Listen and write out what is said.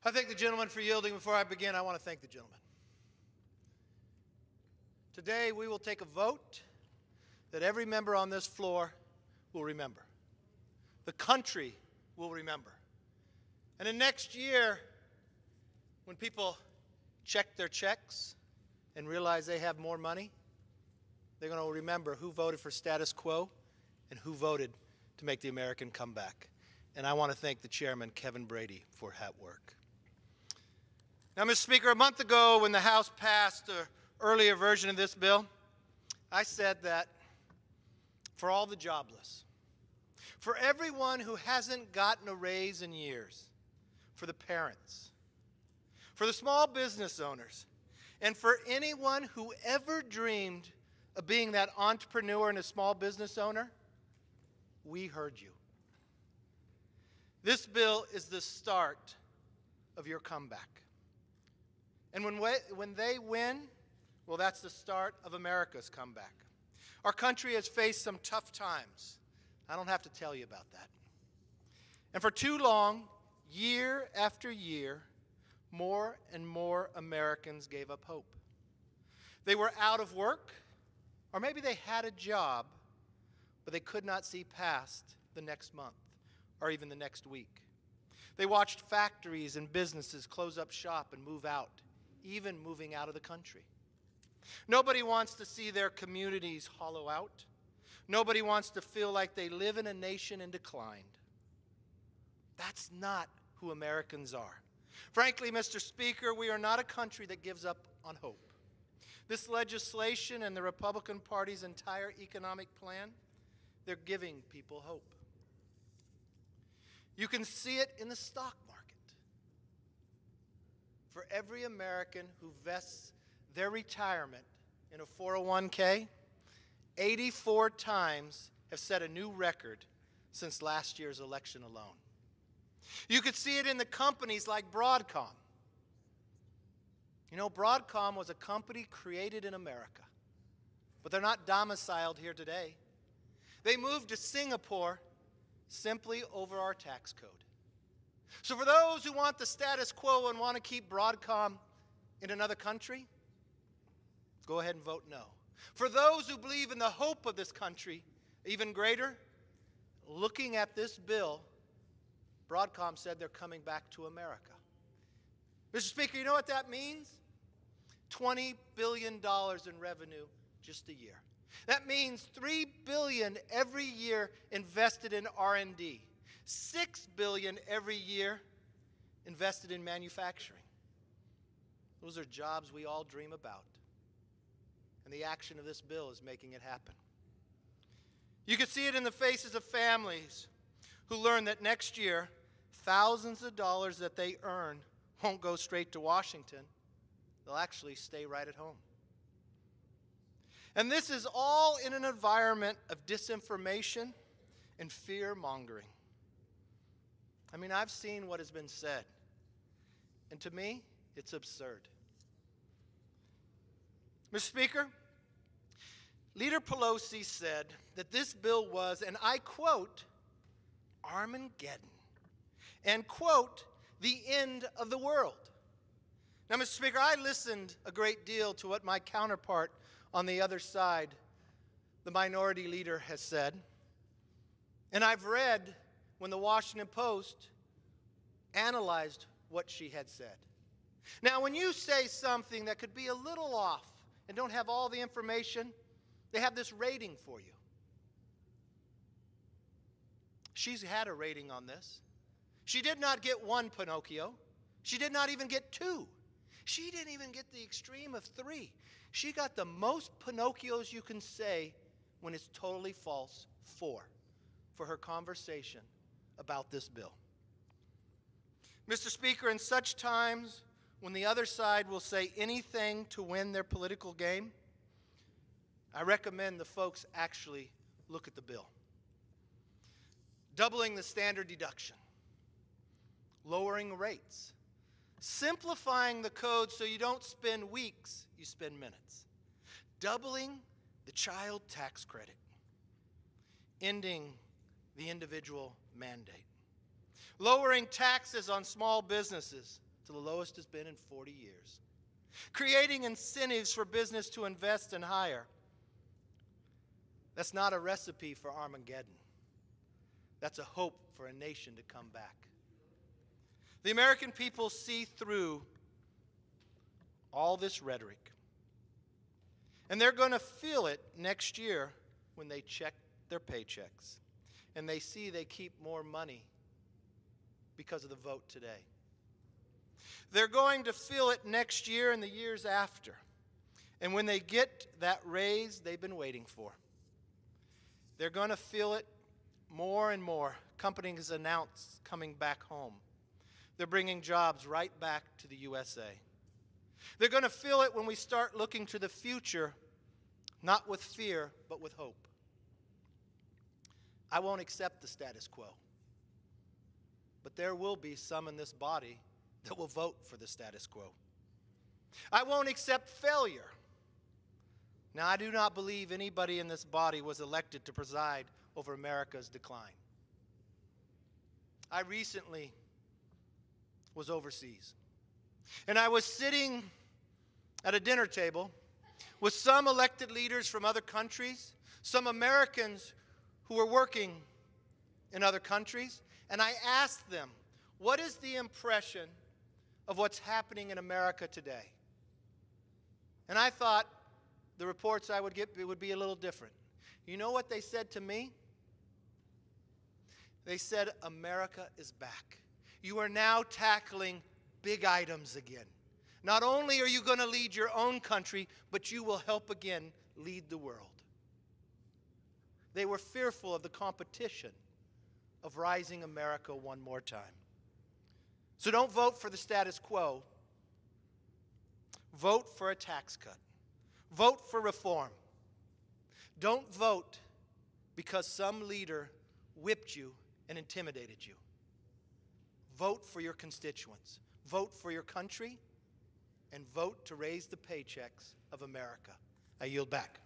I thank the gentleman for yielding. Before I begin, I want to thank the gentleman. Today, we will take a vote that every member on this floor will remember. The country will remember. And in next year, when people check their checks and realize they have more money, they're going to remember who voted for status quo and who voted to make the American comeback. And I want to thank the chairman, Kevin Brady, for that work. Now, Mr. Speaker, a month ago when the House passed an earlier version of this bill, I said that for all the jobless, for everyone who hasn't gotten a raise in years, for the parents, for the small business owners, and for anyone who ever dreamed of being that entrepreneur and a small business owner, we heard you. This bill is the start of your comeback. And when they win, well, that's the start of America's comeback. Our country has faced some tough times. I don't have to tell you about that. And for too long, year after year, more and more Americans gave up hope. They were out of work, or maybe they had a job, but they could not see past the next month or even the next week. They watched factories and businesses close up shop and move out, even moving out of the country. Nobody wants to see their communities hollow out. Nobody wants to feel like they live in a nation in decline. That's not who Americans are. Frankly, Mr. Speaker, we are not a country that gives up on hope. This legislation and the Republican Party's entire economic plan, they're giving people hope. You can see it in the stock market. For every American who vests their retirement in a 401k, 84 times have set a new record since last year's election alone. You could see it in the companies like Broadcom. You know, Broadcom was a company created in America, but they're not domiciled here today. They moved to Singapore simply over our tax code. So for those who want the status quo and want to keep Broadcom in another country, go ahead and vote no. For those who believe in the hope of this country even greater, looking at this bill, Broadcom said they're coming back to America. Mr. Speaker, you know what that means? $20 billion in revenue just a year. That means $3 billion every year invested in R&D. $6 billion every year invested in manufacturing. Those are jobs we all dream about. And the action of this bill is making it happen. You can see it in the faces of families who learn that next year, thousands of dollars that they earn won't go straight to Washington. They'll actually stay right at home. And this is all in an environment of disinformation and fear-mongering. I mean, I've seen what has been said, and to me, it's absurd. Mr. Speaker, Leader Pelosi said that this bill was, and I quote, Armageddon, and quote, the end of the world. Now, Mr. Speaker, I listened a great deal to what my counterpart on the other side, the minority leader, has said, and I've read when the Washington Post analyzed what she had said. Now, when you say something that could be a little off and don't have all the information, they have this rating for you. She's had a rating on this. She did not get 1 Pinocchio. She did not even get 2. She didn't even get the extreme of 3. She got the most Pinocchios you can say when it's totally false, 4, for her conversation about this bill. Mr. Speaker, in such times when the other side will say anything to win their political game, I recommend the folks actually look at the bill. Doubling the standard deduction, lowering rates, simplifying the code so you don't spend weeks, you spend minutes, doubling the child tax credit, ending the individual mandate, lowering taxes on small businesses to the lowest it's been in 40 years. Creating incentives for business to invest and hire. That's not a recipe for Armageddon. That's a hope for a nation to come back. The American people see through all this rhetoric. And they're going to feel it next year when they check their paychecks and they see they keep more money because of the vote today. They're going to feel it next year and the years after. And when they get that raise they've been waiting for. They're going to feel it more and more. Companies announce coming back home. They're bringing jobs right back to the USA. They're going to feel it when we start looking to the future, not with fear, but with hope. I won't accept the status quo. But there will be some in this body that will vote for the status quo. I won't accept failure. Now, I do not believe anybody in this body was elected to preside over America's decline. I recently was overseas, and I was sitting at a dinner table with some elected leaders from other countries, some Americans who were working in other countries, and I asked them, what is the impression of what's happening in America today? And I thought the reports I would get would be a little different. You know what they said to me? They said, America is back. You are now tackling big items again. Not only are you going to lead your own country, but you will help again lead the world. They were fearful of the competition of rising America one more time. So don't vote for the status quo. Vote for a tax cut. Vote for reform. Don't vote because some leader whipped you and intimidated you. Vote for your constituents. Vote for your country. And vote to raise the paychecks of America. I yield back.